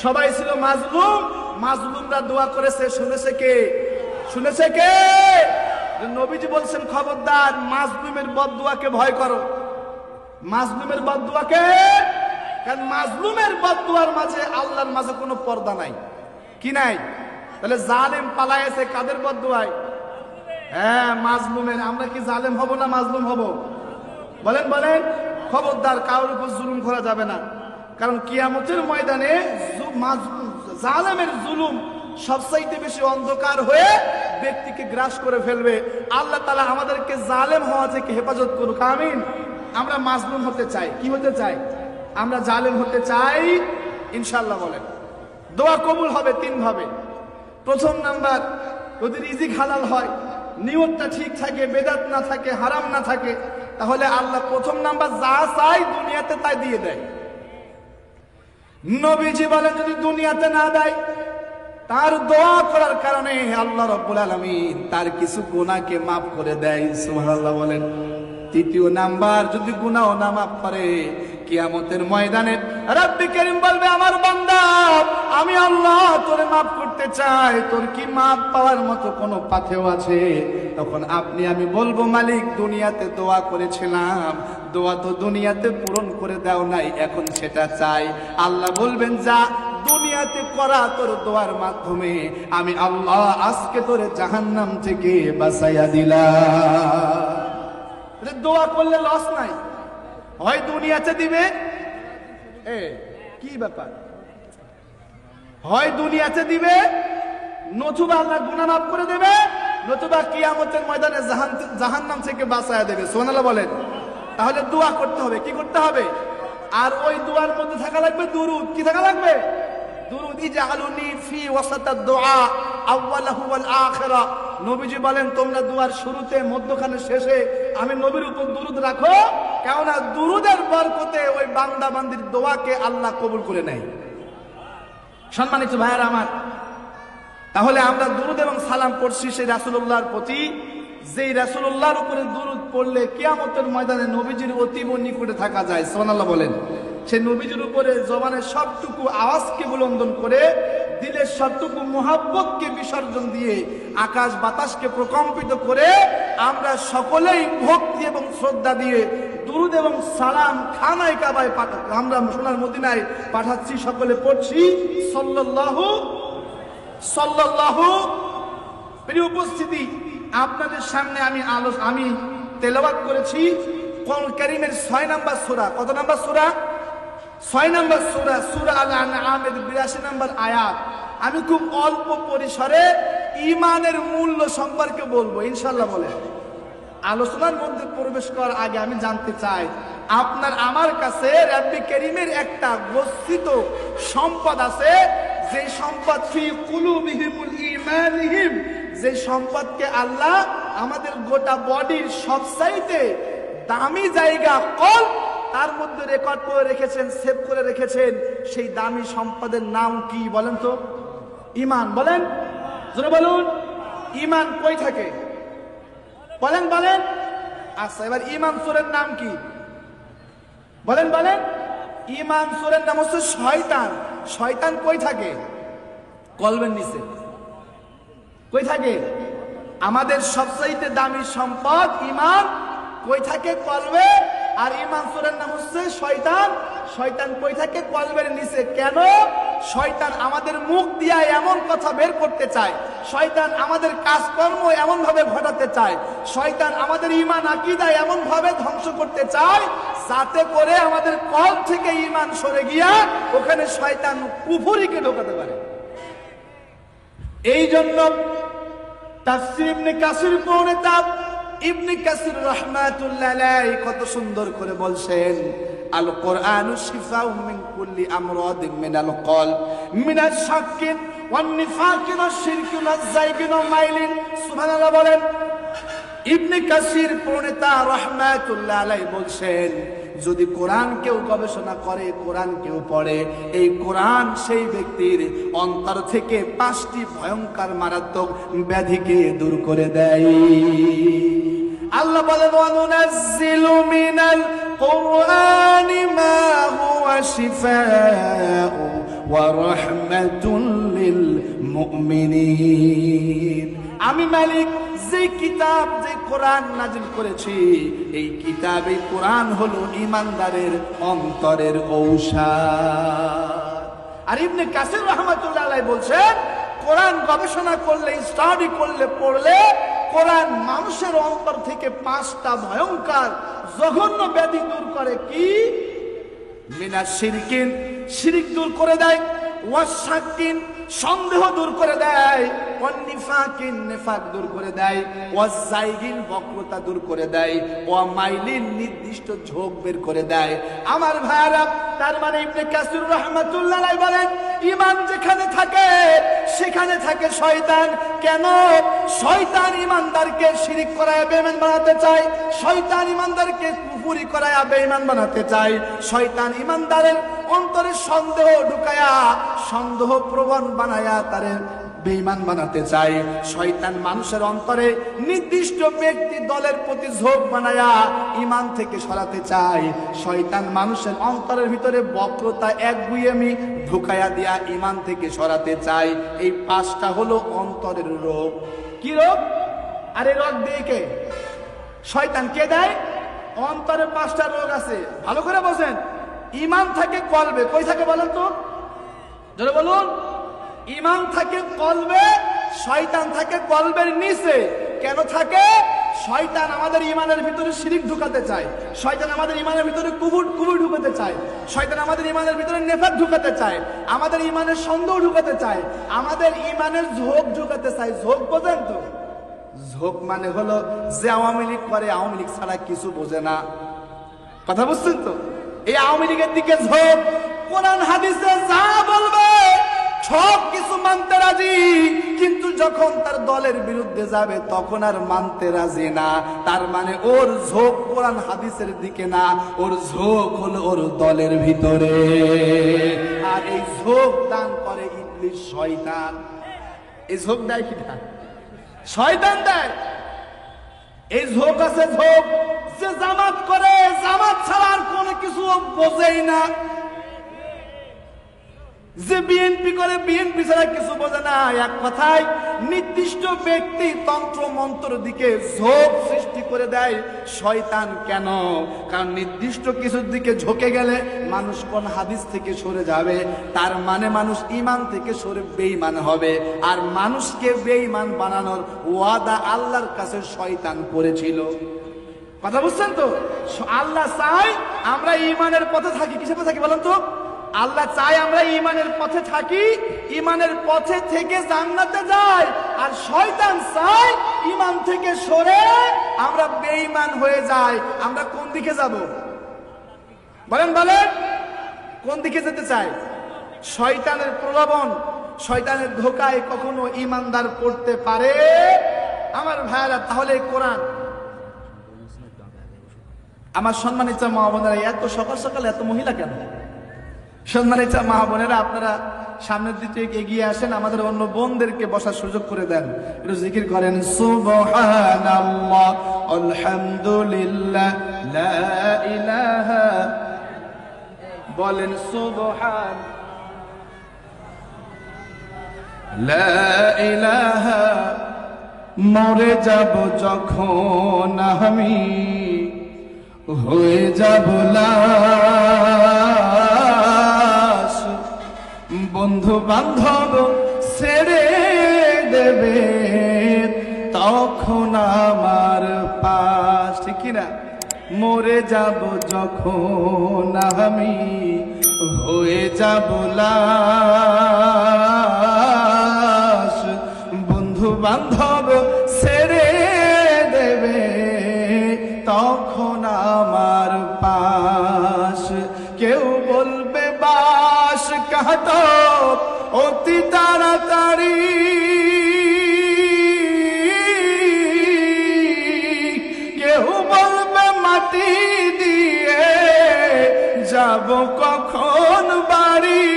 সবাই ছিল মাজলুম। মাজলুমরা দোয়া করেছে, শুনেছে কে? শুনেছে কে? নবীজি বলছেন খবরদার মাজলুমের বদদুয়াকে ভয় করো। মাজলুমের বদদুয়াকে, কারণ মাজলুমের বদদুয়ার মাঝে আল্লাহর মাঝে কোনো পর্দা নাই। কি নাই? তাহলে জালেম পালায়েছে কাদের বদদুয়ায়? হ্যাঁ, মাজলুমের। আমরা কি জালেম হব না মাজলুম হব? বলেন বলেন। খবরদার কারোর উপর জুলুম করা যাবে না, কারণ কিয়ামতের ময়দানে জালেমের জুলুম সবচাইতে বেশি অন্ধকার হয়ে ব্যক্তিকে গ্রাস করে ফেলবে। আল্লাহ তাআলা আমাদেরকে জালেম হওয়া থেকে হেফাজত করুক, আমিন। আমরা মাজলুম হতে চাই। কি হতে চাই? আমরা জালেম হতে চাই ইনশাআল্লাহ। বলেন দোয়া কবুল হবে তিন ভাবে। প্রথম নাম্বার, যদি রিজিক হালাল হয়, নিয়তটা ঠিক থাকে, বেদাত না থাকে, হারাম না থাকে, তাহলে আল্লাহ প্রথম নাম্বার যা চাই দুনিয়াতে তাই দিয়ে দেয়। নবীজি বলেন যদি দুনিয়াতে না দেয়, তার দোয়া করার কারণে আল্লাহ রাব্বুল আলামিন তার কিছু গুনাহকে মাফ করে দেয়। সুবহানাল্লাহ বলেন। তৃতীয় নাম্বার, যদি গুনাহ না মাফ করে, কিয়ামতের ময়দানে রব্বি করিম বলবে আমার বান্দা আমি আল্লাহ তোরে মাফ করতে চাই, তোর কি মাফ পাওয়ার মতো কোনো পাথেও আছে? তখন আপনি আমি বলবো মালিক দুনিয়াতে দোয়া করেছিলাম, দোয়া তো দুনিয়াতে পূরণ করে দাও নাই, এখন সেটা চাই। আল্লাহ বলবেন যা, দুনিয়াতে করা তোর দোয়ার মাধ্যমে আমি আল্লাহ আজকে তোরে জাহান্নাম থেকে বাঁচাইয়া দিলাম। দোয়া করলে লস নাই, হয় দুনিয়াতে দিবে, কি ব্যাপার, হয় দুনিয়াতে দিবে, নতুবা আল্লাহ গুনাহ মাফ করে দেবে, নতুবা কিয়ামতের ময়দানে জাহান্নাম থেকে বাঁচায়া দেবে। সুবহানাল্লাহ বলেন। তাহলে দোয়া করতে হবে। কি করতে হবে? আর ওই দোয়ার মধ্যে থাকা লাগবে দুরূদ। কি থাকা লাগবে? দুরূদ। ইজআলুনি ফি ওয়াসাতাদ দুআ আউওয়ালাহু ওয়াল আখিরা। নবীজি বলেন তোমরা দুয়ার শুরুতে, মধ্যখানে, শেষে আমি নবীর উপর দুরূদ রাখো, কেননা দুরূদের বরকতে ওই বান্দা বান্দির দোয়াকে আল্লাহ কবুল করে নেয়। সম্মানিত ভাইয়েরা আমার, তাহলে আমরা দুরুদ এবং সালাম পড়ছি সেই রাসূলুল্লাহর প্রতি, যেই রাসূলুল্লাহর উপরে দুরুদ পড়লে কিয়ামতের ময়দানে নবীজির অতীব নিকটে থাকা যায়। সুবহানাল্লাহ বলেন। সেই নবীজির উপরে জবানের সবটুকু আওয়াজকে বুলন্দন করে, দিলের সবটুকু মুহাব্বতকে বিসর্জন দিয়ে, আকাশ বাতাসকে প্রকম্পিত করে আমরা সকলেই ভক্তি এবং শ্রদ্ধা দিয়ে দুরুদ এবং সালাম খানায় কাবায় আমরা সোনার মদিনায় পাঠাচ্ছি, সকলে পড়ছি সাল্লাল্লাহু সাল্লাল্লাহু। প্রিয় উপস্থিতি, আপনাদের সামনে আমি তেলাওয়াত করেছি কোরআন কারীমের 6 নম্বর সূরা। কত নম্বর সূরা? 6 নম্বর সূরা, সূরা আল আনআমের 82 নম্বর আয়াত। আমি খুব অল্প পরিসরে ঈমানের মূল্য সম্পর্কে বলবো ইনশাআল্লাহ। বলে আলোচনার মধ্যে প্রবেশ করার আগে আমি জানতে চাই, আপনার আমার কাছে রাব্বি কারীমের একটা গচ্ছিত সম্পদ আছে, যে সম্পদ ফি কুলুবিহিমুল ঈমানিহিম, যে সম্পদকে আল্লাহ আমাদের গোটা বডির সবচাইতে দামি জায়গা কলব, তার মধ্যে রেকর্ড করে রেখেছেন, সেভ করে রেখেছেন। সেই দামি সম্পদের নাম কি বলেন তো? ঈমান। বলেন, জোরে বলুন, ঈমান কই থাকে? বলেন বলেন। আচ্ছা, এবার ঈমান সূরার নাম কি? বলেন বলেন। ঈমান সূরার নাম হচ্ছে শয়তান। শয়তান কই থাকে? কলবের নিচে। কই থাকে? আমাদের সবচাইতে দামি সম্পদ ঈমান কই থাকে? কলবে। আর ঈমান সূরার নাম হচ্ছে শয়তান। শয়তান কই থাকে? কলবের নিচে। কেন? শয়তান আমাদের মুখ দিয়া এমন কথা বের করতে চায়, শয়তান আমাদের কাজকর্ম এমন ভাবে ঘটাতে চায়, শয়তান আমাদের ঈমান আকীদা এমন ভাবে ধ্বংস করতে চায়, যাতে করে আমাদের কলব থেকে ঈমান সরে গিয়া ওখানে শয়তান কুফরিকে ঢোকাতে পারে। এই জন্য তাফসীর ইবনে কাসির প্রণেতা ইবনে কাসির রাহমাতুল্লাহ আলাইহি কত সুন্দর করে বলছেন, আল কোরআনু শিফাউ মিন কুল্লি আমরাদিন মিনাল কলব মিনাশ শাক্কিন ওয়ান নিফাকিন ওয়াশ শিরকি ওয়াজ যায়গিন ওয়া মাইলিন। সুবহানাল্লাহ বলেন। ইবনে কাসির প্রণেতা রাহমাতুল্লাহ আলাইহি বলছেন, যদি কোরআন কেউ গবেষণা করে, কোরআন কেউ পড়ে, এই কোরআন সেই ব্যক্তির অন্তর থেকে 5টি ভয়ঙ্কর মারাত্মক ব্যাধিকে দূর করে দেয়। আল্লাহ বলেন, ওয়ানুনাজ্জিলু মিনাল কুরআনি মা হুয়া শিফাউ ওয়া রাহমাতুল লিল মুমিনিন। আমি মালিক যে কিতাব, যে কোরআন নাজিল করেছি, এই কিতাব, এই কোরআন হলো ঈমানদারের অন্তরের ঔষধ। আর ইবনে কাসির রাহমাতুল্লাহ আলাইহি বলছেন, কোরআন গবেষণা করলে, স্টাডি করলে, পড়লে কোরআন মানুষের অন্তর থেকে 5টা ভয়ঙ্কর জঘন্য ব্যাধি দূর করে। কি? মিনাশ শিরকিন, শিরক দূর করে দেয়, ওয়াশ শাক্কিন, সন্দেহ দূর করে দেয়, ওয়ান নিফাকিন, নিফাক দূর করে দেয়, ওয়াজ যায়গিন, বক্রতা দূর করে দেয়, ওয়া মাইলিন, নির্দিষ্ট ঝোঁক বের করে দেয়। আমার ভাইরা, তার মানে ইবনে কাসির রাহমাতুল্লাহ আলাইহি বলেন, ঈমান যেখানে থাকে সেখানে থাকে শয়তান। কেন? শয়তান ঈমানদারকে শিরক করায় বেঈমান বানাতে চায়, শয়তান ঈমানদারকে কুফরি করায় বেঈমান বানাতে চায়, শয়তান ঈমানদারের অন্তরে সন্দেহ ঢুকায়া, সন্দেহ প্রবণ বানায়া তারে বেঈমান বানাতে চায়। শয়তান মানুষের অন্তরে নির্দিষ্ট ব্যক্তি দলের প্রতি ঝোঁক বানায়া ঈমান থেকে সরাতে চায়। শয়তান মানুষের অন্তরের ভিতরে বক্রতা, একগুঁয়েমি ঢুকায়া দিয়া ঈমান থেকে সরাতে চায়। এই 5টা হলো অন্তরের রোগ। কি রোগ? আরে রোগ দিয়ে কে? শয়তান। কে দেয়? অন্তরে 5টা রোগ আছে, ভালো করে বোঝেন। ঈমান থাকে কলবে। কই থাকে বলেন তো? জোরে বলুন। ঈমান থাকে কলবে, শয়তান থাকে কলবের নিচে। কেন থাকে? শয়তান আমাদের ঈমানের ভিতরে শিরক ঢুকাতে চায়, শয়তান আমাদের ঈমানের ভিতরে কুফর ঢুকাতে চায়, শয়তান আমাদের ঈমানের ভিতরে নিফাক ঢুকাতে চায়, আমাদের ঈমানের সন্দেহ ঢুকাতে চায়, আমাদের ঈমানের ঝোঁক ঢুকাতে চায়। ঝোঁক বোঝেন তো? ঝোঁক মানে হলো যে আওয়ামী লীগ করে, আওয়ামী লীগ ছাড়া কিছু বোঝে না। কথা বুঝছেন তো? এই আওয়ামী লীগের দিকে ঝোঁক। কোরআন হাদিসে যা বলবে সব কিছু মানতে রাজি, কিন্তু যখন তার দলের বিরুদ্ধে যাবে তখন আর মানতে রাজি না। তার মানে ওর ঝোঁক কোরআন হাদিসের দিকে না, ওর ঝোঁক হলো ওর দলের ভিতরে। আর এই ঝোঁক দান করে ইবলিস, শয়তান। এই ঝোঁক দেয় কিনা? শয়তান দেয়। এই ঝোঁক আছে, ঝোঁক যে জামাত করে, জামাত ছাড়া আর কোনো কিছু বোঝেই না। যে বিএনপি করে, বিএনপি ছাড়া কিছু বোঝে না। এক কথায় নির্দিষ্ট ব্যক্তি তন্ত্র মন্ত্র দিকে ঝোঁক সৃষ্টি করে দেয় শয়তান। কেন? কারণ নির্দিষ্ট কিছুর দিকে ঝোঁকে গেলে মানুষ কোন হাদিস থেকে সরে যাবে, তার মানে মানুষ ঈমান থেকে সরে বেঈমান হবে। আর মানুষকে বেঈমান বানানোর ওয়াদা আল্লাহর কাছে শয়তান করেছিল। কথা বুঝছেন তো? আল্লাহ চাই আমরা ঈমানের পথে থাকি। কিসের পথে থাকি বলেন তো? আল্লাহ চাই আমরা ঈমানের পথে থাকি, ঈমানের পথে থেকে জান্নাতে যাই। আর শয়তান চাই ঈমান থেকে সরে আমরা বেঈমান হয়ে যাই। আমরা কোন দিকে যাব বলেন? বলেন কোন দিকে যেতে চাই? শয়তানের প্রলোভন, শয়তানের ধোঁকায় কখনো ঈমানদার পড়তে পারে? আমার ভাইরা, তাহলে কোরআন, আমার সম্মানিত মা বোনেরা, এত সকাল সকাল এত মহিলা কেন? সম্মানিত মা বোনেরা, আপনারা সামনের দিকে এগিয়ে আসেন, আমাদের অন্য বোনদেরকে বসার সুযোগ করে দেন। একটু জিকির করেন সুবহানাল্লাহ, আলহামদুলিল্লাহ, লা ইলাহা, বলেন সুবহান, লা ইলাহা। মরে যাব যখন আমি, হয়ে যাব লাশ, বন্ধু বান্ধব ছেড়ে দেবে তখন আমার পাশ, ঠিক কিনা? মরে যাব যখন আমি, হয়ে যাব লাশ, বন্ধু বান্ধব ছেড়ে দেবে তখন আমার পাশ। কেউ বলবে বাস কাট অতি তাড়াতাড়ি, কেউ বলবে মাটি দিয়ে যাব কখন বাড়ি।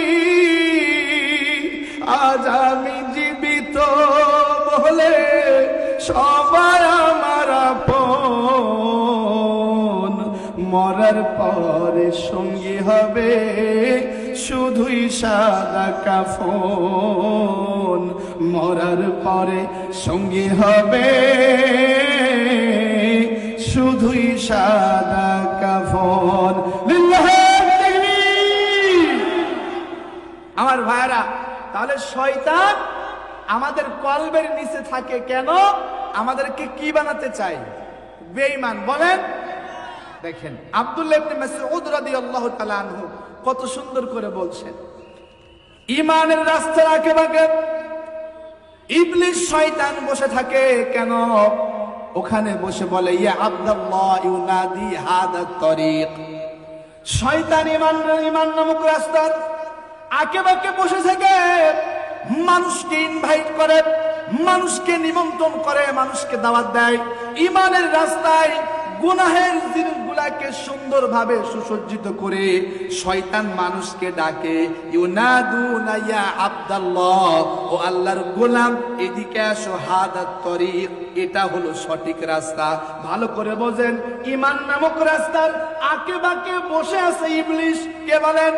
আজ আমি জীবিত বলে সবাই আমার আপন, মরার পরে সঙ্গী হবে শুধুই সাদা কাফন, মরার পরে সঙ্গী হবে শুধুই সাদা কাফন। আমার ভাইরা, তাহলে শয়তান আমাদের কলবের নিচে থাকে কেন? আমাদেরকে কি বানাতে চাই? বেঈমান। বলেন, দেখেন আব্দুল্লাহ ইবনে মাসউদ রাদিয়াল্লাহু তাআলা আনহু কত সুন্দর করে বলছেন, ঈমানের রাস্তার আঁকে-বাঁকে ইবলিস শয়তান বসে থাকে কেন? ওখানে বসে বলে, ইয়া আব্দুল্লাহ ইউনাদি হাদা তরিক। শয়তান ঈমান নামক রাস্তার আঁকে-বাঁকে বসে থাকে, মানুষকে ইনভাইট করে, মানুষকে নিমন্ত্রণ করে, মানুষকে দাওয়াত দেয় ঈমানের রাস্তায়। গুনাহের জিনিসগুলাকে সুন্দরভাবে সুসজ্জিত করে শয়তান মানুষকে ডাকে, ইউনাদুনা ইয়া আব্দুল্লাহ, ও আল্লাহর গোলাম এদিকে আসো, হাদাত তরিক, এটা হলো সঠিক রাস্তা। ভালো করে বোঝেন, ঈমান নামক রাস্তার আঁকে-বাঁকে বসে আছে ইবলিস। কে বলেন?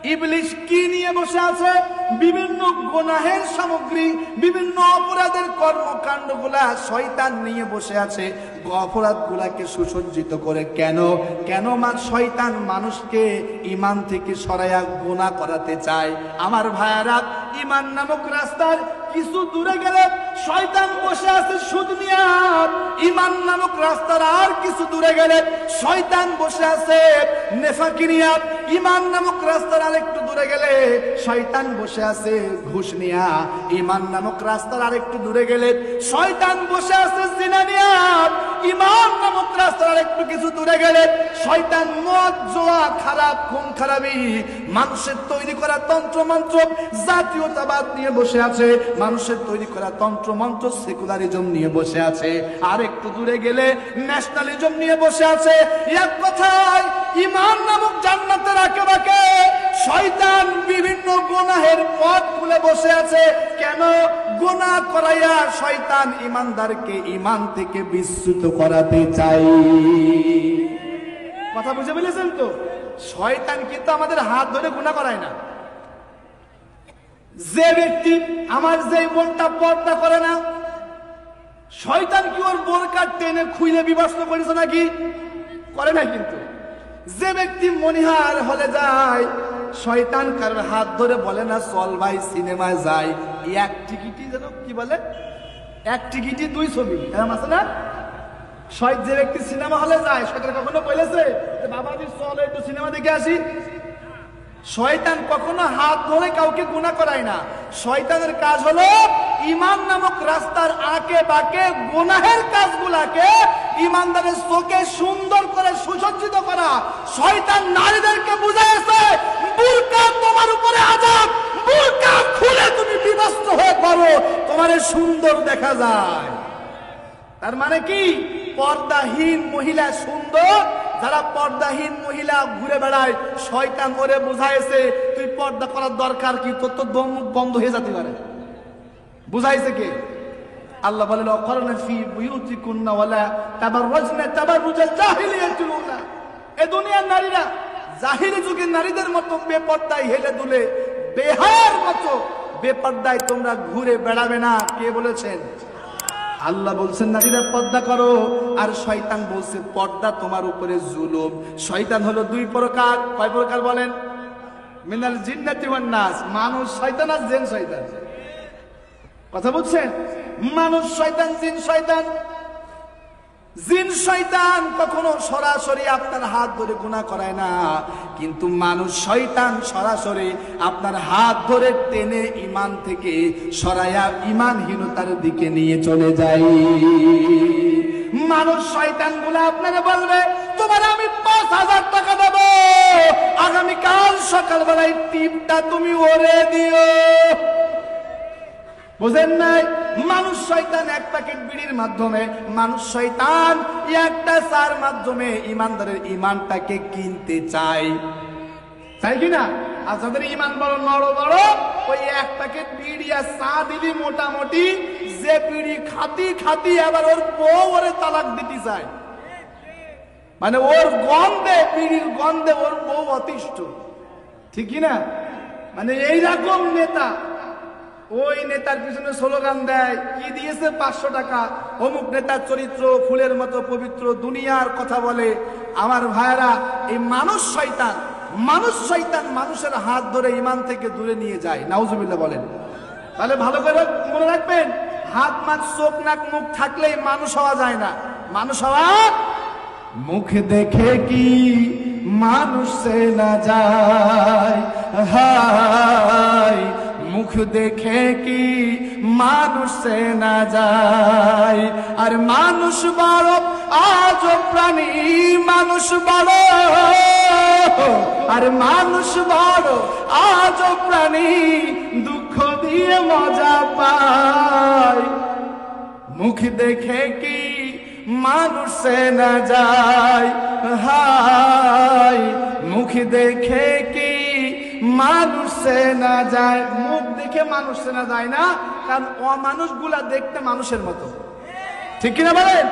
ইবলিস কি নিয়ে বসে আছে? বিভিন্ন গুনাহের সামগ্রী, বিভিন্ন অপরাধের কর্মকাণ্ডগুলা শয়তান নিয়ে বসে আছে, অপরাধগুলাকে সুসজ্জিত করে। কেন? কেন? শয়তান মানুষকে ঈমান থেকে সরাইয়া গুনাহ করাতে চায়। আমার ভাইয়ারা, ঈমান নামক রাস্তার কিছু দূরে গেলে শয়তান বসে আছে সুদ নিয়ে। ঈমান নামক রাস্তার আর কিছু দূরে গেলে শয়তান বসে আছে নেফাকি নিয়ে। ঈমান নামক রাস্তার আরেকটু দূরে গেলে শয়তান বসে আছে ঘুষ নিয়া। ঈমান নামক রাস্তার আরেকটু দূরে গেলে শয়তান বসে আছে জিনা নিয়া। ঈমান নামক রাস্তার আরেকটু কিছু দূরে গেলে শয়তান মদ, জুয়া, খারাপ, খুন খারাপি, মানুষের তৈরি করা তন্ত্র মন্ত্র জাতীয়তাবাদ নিয়ে বসে আছে, মানুষের তৈরি করা তন্ত্র মন্ত্র সেকুলারিজম নিয়ে বসে আছে, আর একটু দূরে গেলে ন্যাশনালিজম নিয়ে বসে আছে। এক কথায় ঈমান নামক জান্নাতের আঁকে-বাঁকে শয়তান বিভিন্ন গুনাহের পথ খুলে বসে আছে। কেন? গুনাহ করাইয়া শয়তান ঈমানদারকে ঈমান থেকে বিচ্যুত করাতে চায়। কথা বুঝে ফেলেছেন তো? শয়তান কিন্তু আমাদের হাত ধরে গুনাহ করায় না। যে ব্যক্তি আমার যে বোনটা পর্দা করে না, শয়তান কি ওর বোরকা টেনে খুইলে বিবস্ত করেছে নাকি? করে না। কিন্তু যে ব্যক্তি মনিহার হলে যায়, শয়তান কারোর হাত ধরে বলে না চল ভাই সিনেমায় যাই, এক টিকিটই যেন কি বলে, এক টিকিটই দুই ছবি, এরকম আছে না? যে ব্যক্তি সিনেমা হলে যায়, শয়তান কখনো বলেছে বাবাজি চল একটু সিনেমা দেখে আসি? শয়তান কখনো হাত ধরে কাউকে গুনাহ করায় না। শয়তানের কাজ হলো ঈমান নামক রাস্তার আঁকে বাঁকে গুনাহের কাজগুলাকে ঈমানদারের চোখে সুন্দর করে সুসজ্জিত করা। শয়তান নারীদেরকে বুঝাইছে বুরকা তোমার উপরে আযাব, বুরকা খুলে তুমি বিবস্ত্র হয়ে পড়ো, তোমারে সুন্দর দেখা যায়। তার মানে কি? পর্দাহীন মহিলা সুন্দর। যারা পর্দাহীন মহিলা ঘুরে বেড়ায়, শয়তান ওরে বুঝাইছে তুই পর্দা করার দরকার কি, তোর তো দম বন্ধ হয়ে যেতে পারে। বুঝাইছে কে? আল্লাহ বলেন ওয়াকরনা ফি বুয়ুতিকুন্না ওয়ালা তাবাররাজনা তাবাররুজাল জাহিলিয়াতিল উলা। এই দুনিয়ার নারীরা জাহিলি যুগের নারীদের মতো বেপর্দায় হেলে দুলে বেহায়ার মতো বেপর্দায় তোমরা ঘুরে বেড়াবে না। কে বলেছেন? আল্লাহ বলছেন নারীরা পর্দা করো, আর শয়তান বলছে পর্দা তোমার উপরে জুলুম। শয়তান হলো দুই প্রকার। কয় প্রকার বলেন? মিনাল জিন্নাতি ওয়ান নাস। মানুষ শয়তান আর জিন শয়তান। কথা বুঝছেন? মানুষ শয়তান, জিন শয়তান। জিন শয়তান কখনো সরাসরি আপনার হাত ধরে গুনাহ করায় না, কিন্তু মানুষ শয়তান সরাসরি আপনার হাত ধরে টেনে ঈমান থেকে সরায়া ঈমানহীনতার দিকে নিয়ে চলে যায়। মানুষ শয়তান গুলো আপনারা বলবে তোমার আমি ৫,০০০ টাকা দেব, আগামীকাল সকালবেলায় টিপটা তুমি ওরে দিও। বুঝেন নাই? মানুষ শয়তান এক প্যাকেট বিড়ির মাধ্যমে, মানুষ শয়তান একটা চার মাধ্যমে ঈমানদারের ঈমানটাকে কিনতে চায়। তাই কিনা? আর যাদের ঈমান বড় বড় বড়, ওই এক প্যাকেট বিড়ি আর চা দিলি মোটামুটি যে বিড়ি খাতি খাতি আবার ওর বউ ওরে তালাক দিতে চায়। মানে ওর গন্ধে, বিড়ির গন্ধে ওর বউ অতিষ্ঠ। ঠিক কিনা? মানে এইরকম নেতা। ওই নেতার পিছনে স্লোগান দেয়, কি দিয়েছে ৫০০ টাকা, অমুক নেতার চরিত্র ফুলের মতো পবিত্র, দুনিয়ার কথা বলে। আমার ভাইরা, এই মানুষ শয়তান, মানুষ শয়তান মানুষের হাত ধরে ঈমান থেকে দূরে নিয়ে যায়। নাউজুবিল্লাহ বলেন। তাহলে ভালো করে মনে রাখবেন, হাত মাত চোখ নাক মুখ থাকলেই মানুষ হওয়া যায় না। মানুষ হওয়া মুখ দেখে কি মানুষ সে না যায়, হায় মুখ দেখে কি মানুষ সে না যায়। আর মানুষ বড় আজব প্রাণী, মানুষ বড়, আর মানুষ বড় আজব প্রাণী, দুঃখ দিয়ে মজা পায়। মুখ দেখে কি মানুষ সে না যায়, হায় মুখ দেখে কি মানুষ সে না যায়। মুখ দেখে মানুষ সে না যায় না, কারণ অমানুষগুলা দেখতে মানুষের মতো। ঠিক কিনা বলেন?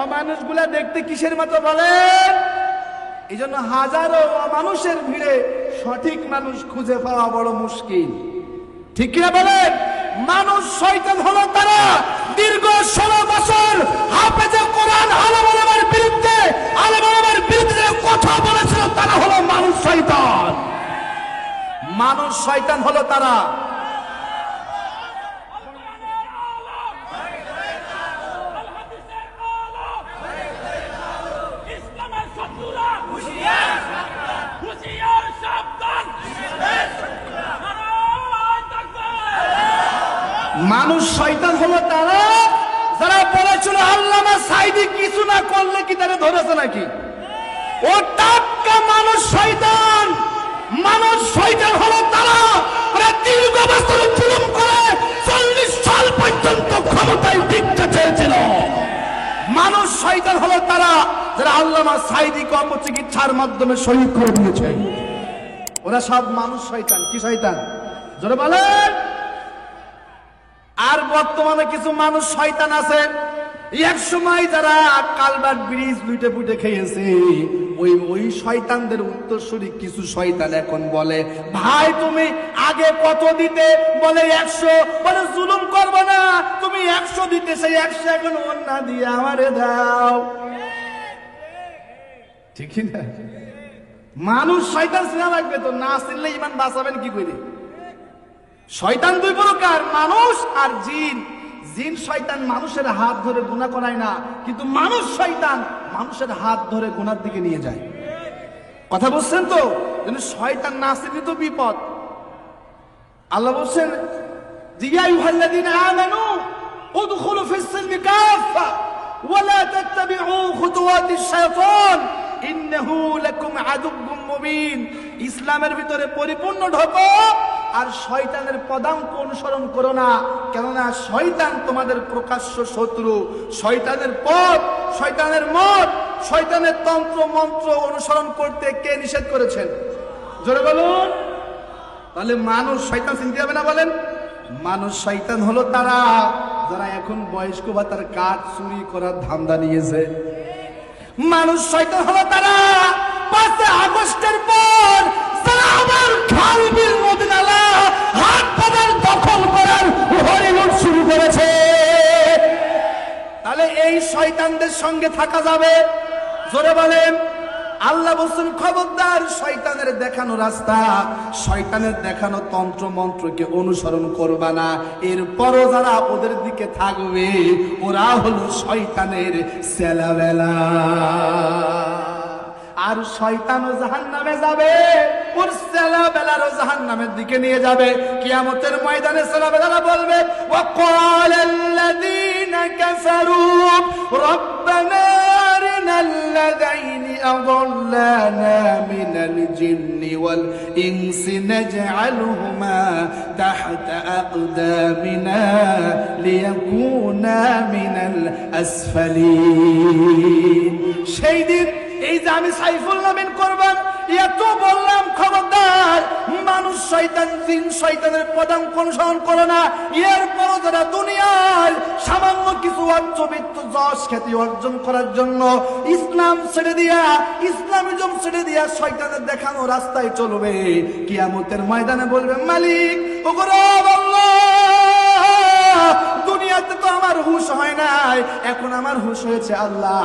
অমানুষগুলা দেখতে কিসের মতো বলেন? এই জন্য হাজারো অমানুষের ভিড়ে সঠিক মানুষ খুঁজে পাওয়া বড় মুশকিল। ঠিক কিনা বলেন? মানুষ শয়তান হলো তারা দীর্ঘ ১৬ বছর হাফেজে কোরআন আলেম ওলামার বিরুদ্ধে, আলেম ওলামার বিরুদ্ধে কথা বলেছিল, তারা হলো মানুষ শয়তান। মানুষ শয়তান হলো তারা। মানুষ শয়তান হলো তারা যারা বলেছিল আল্লামা সাঈদী কিছু না করলে কি তারা ধরেছে নাকি? ও টাটকা মানুষ শয়তান। মানুষ শয়তান হলো তারা দীর্ঘ বছর জুলুম করে 40 সাল পর্যন্ত ক্ষমতায় টিকতে চেয়েছিল। মানুষ শয়তান হলো তারা যারা আল্লামা সাঈদীকে অপচিকিৎসার মাধ্যমে শহীদ করে দিয়েছে। ওরা সব মানুষ শয়তান। কি শয়তান? জোরে বলেন। আর বর্তমানে কিছু মানুষ শয়তান আছে, এক সময় যারা কালভার্ট ব্রিজ লুটে পুটে খেয়েছে, ওই শয়তানদের উত্তরসূরি কিছু শয়তান এখন বলে, ভাই তুমি আগে কত দিতে? বলে 100। বলে জুলুম করবে না, তুমি 100 দিতে, সেই 100 এখন অন্য দিয়ে আমারে দাও। ঠিক না? মানুষ শয়তান চেনা লাগবে তো, না চিনলে ইমান বাঁচাবেন কি করে? শয়তান দুই প্রকার, মানুষ আর জিন। জিন শয়তান মানুষের হাত ধরে গুনাহ করায় না, কিন্তু মানুষ শয়তান মানুষের হাত ধরে গুনার দিকে নিয়ে যায়। কথা বুঝছেন তো? শয়তান না চিনলে তো বিপদ। আল্লাহ বলছেন, ইয়া আইয়ুহাল্লাযীনা আমানু উদখুলু ফিস-সিলমি কাফা ওয়া লা তাত্তাবিউ খুতুওয়াতিশ শায়তান ইন্নাহু লাকুম আদুউম মুবিন। ইসলামের ভিতরে পরিপূর্ণ ঢোকো আর শয়তানের পদাঙ্ক অনুসরণ করো না, কেননা শয়তান তোমাদের প্রকাশ্য শত্রু। শয়তানের পথ, শয়তানের মত, শয়তানের তন্ত্র মন্ত্র অনুসরণ করতে কে নিষেধ করেছেন? জোরে বলুন। তাহলে মানুষ শয়তান চিনতে হবে না? বলেন। মানুষ শয়তান হলো তারা যারা এখন বয়স্ক ভাতার কাজ চুরি করার ধান্দা নিয়েছে। মানুষ শয়তান হলো তারা 5 আগস্টের পর যারা আবার খাল বিল নদী নালা হাট বাজার দখল করার হরিলুট শুরু করেছে। তাহলে এই শয়তানদের সঙ্গে থাকা যাবে? জোরে বলেন। আল্লাহ বলছেন, খবরদার শয়তানের দেখানো রাস্তা, শয়তানের দেখানো তন্ত্র মন্ত্রকে অনুসরণ করবা না। এরপরও যারা ওদের দিকে থাকবে ওরা হলো শয়তানের ছেলেবেলা। আর শয়তানও জাহান্নামে যাবে, ওর ছেলেবেলারও জাহান্নামের দিকে নিয়ে যাবে। কিয়ামতের ময়দানে ছেলেবেলারা বলবে, ওয়াকালাল্লাযীনা কাফারু রব্বানা আরিনাল্লাযীনা আযাল্লানা মিনাল জিন্নি ওয়াল ইনসি নাজআলহুমা তাহতা আকদামিনা লিয়াকুনা মিনাল আসফালিন। সেই দিন এই যে আমি সাইফুল নামেন করবেন এত বললাম, খবরদার মানুষ শয়তান জিন শয়তানের পদাঙ্ক অনুসরণ করো না। এরপরও যারা দুনিয়ার সামান্য কিছু অর্থবিত্ত যশ খ্যাতি অর্জন করার জন্য ইসলাম ছেড়ে দিয়া, ইসলামিজম ছেড়ে দিয়া শয়তানের দেখানো রাস্তায় চলবে, কিয়ামতের ময়দানে বলবে, মালিক ওগো রব আল্লাহ, দুনিয়াতে তো আমার হুঁশ হয় নাই, এখন আমার হুঁশ হয়েছে। আল্লাহ,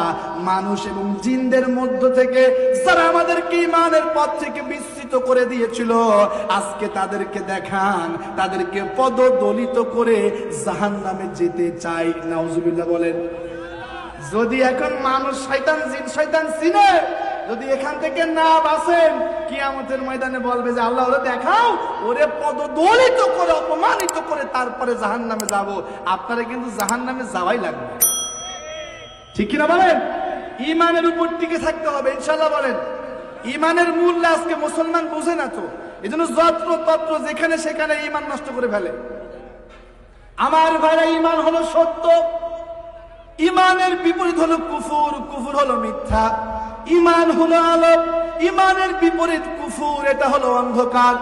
মানুষ এবং জিনদের মধ্য থেকে যারা আমাদেরকে ঈমানের পথ থেকে বিচ্যুত করে দিয়েছিল, আজকে তাদেরকে দেখান, তাদেরকে পদদলিত করে জাহান্নামে যেতে চাই। নাউজুবিল্লাহ বলেন। যদি এখন মানুষ শয়তান জিন শয়তান চিনে, যদি এখান থেকে না বাঁচেন, কিয়ামতের ময়দানে বলবে যে আল্লাহ ওরে দেখাও, ওরে পদদলিত করে অপমানিত করে তারপরে জাহান্নামে যাব। আপনারা কিন্তু জাহান্নামে যাওয়াই লাগবে। ঠিক কিনা বলেন? ঈমানের উপর টিকে থাকতে হবে ইনশাআল্লাহ। বলেন। ঈমানের মূল্য আজকে মুসলমান বুঝে না তো, এজন্য যত্র তত্র যেখানে সেখানে ঈমান নষ্ট করে ফেলে। আমার ভাইরা, ঈমান হলো সত্য, ঈমানের বিপরীত হলো কুফর, কুফর হলো মিথ্যা। ঈমান হলো আলো, ঈমানের বিপরীত কুফর, এটা হলো অন্ধকার।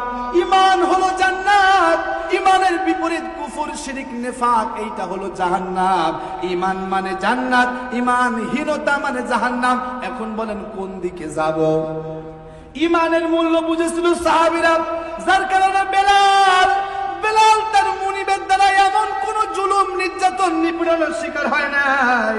ঈমান হলো জান্নাত, ঈমানের বিপরীত কুফর শিরক নিফাক, এইটা হলো জাহান্নাম। ঈমান মানে জান্নাত, ঈমানহীনতা মানে জাহান্নাম। এখন বলেন কোন দিকে যাব? ঈমানের মূল্য বুঝেছিল সাহাবীরা, যার কারণে বেলাল তার মুনিবের দ্বারা এমন কোন জুলুম নির্যাতন নিপীড়নের শিকার হয় নাই।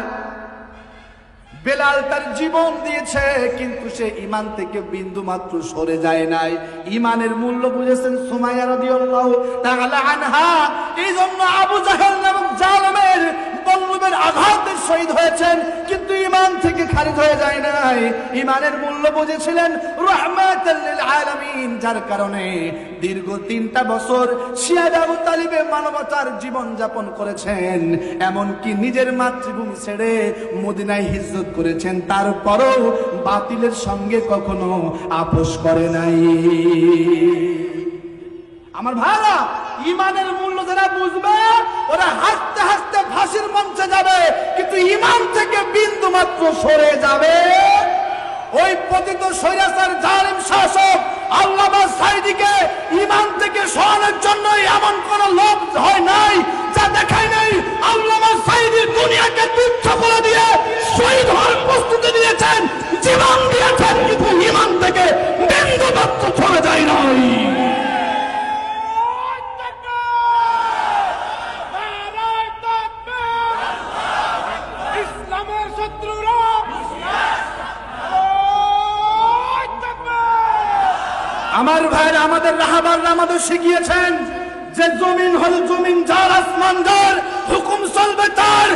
বেলাল তার জীবন দিয়েছে, কিন্তু সে ঈমান থেকে বিন্দু মাত্র সরে যায় নাই। ঈমানের মূল্য বুঝেছেন সুমাইয়া রাদিয়াল্লাহু তাআলা আনহা। এই জন্য আবু জাহেল নামক জালেমের বল্লভের আঘাতে শহীদ হয়েছেন, কিন্তু ঈমান থেকে খারিজ হয়ে যায় নাই। ঈমানের মূল্য বুঝেছিলেন রাহমাতাল লিল আলামিন, যার কারণে দীর্ঘ 3টা বছর শিহাব আবু তালিবে মানবতার জীবন যাপন করেছেন। এমনকি নিজের মাতৃভূমি ছেড়ে মদিনায় হিজরত করেছেন, তারপরও বাতিলের সঙ্গে কখনো আপোষ করে নাই। আমার ভাইরা, ঈমানের মূল্য যারা বুঝবে ওরা হাসতে হাসতে ফাঁসির মঞ্চে যাবে, কিন্তু ঈমান থেকে বিন্দু মাত্র সরে যাবে। ওই পতিত স্বৈরাচার জালিম শাসক আল্লামা সাঈদীকে ঈমান থেকে সরানোর জন্য এমন কোন লোভ হয় নাই, যা দেখায় নাই। আল্লামা সাঈদী দুনিয়াকে তুচ্ছ করে দিয়ে শহীদ হওয়ার প্রস্তুতি নিয়েছেন, জীবন দিয়েছেন, কিন্তু ঈমান থেকে বিন্দু মাত্র সরে যায় নাই। আমার ভাইরা, আমাদের রাহাবাররা আমাদের শিখিয়েছেন যে জমিন হল জমিন যার, আসমান যার, হুকুম চলবে তার,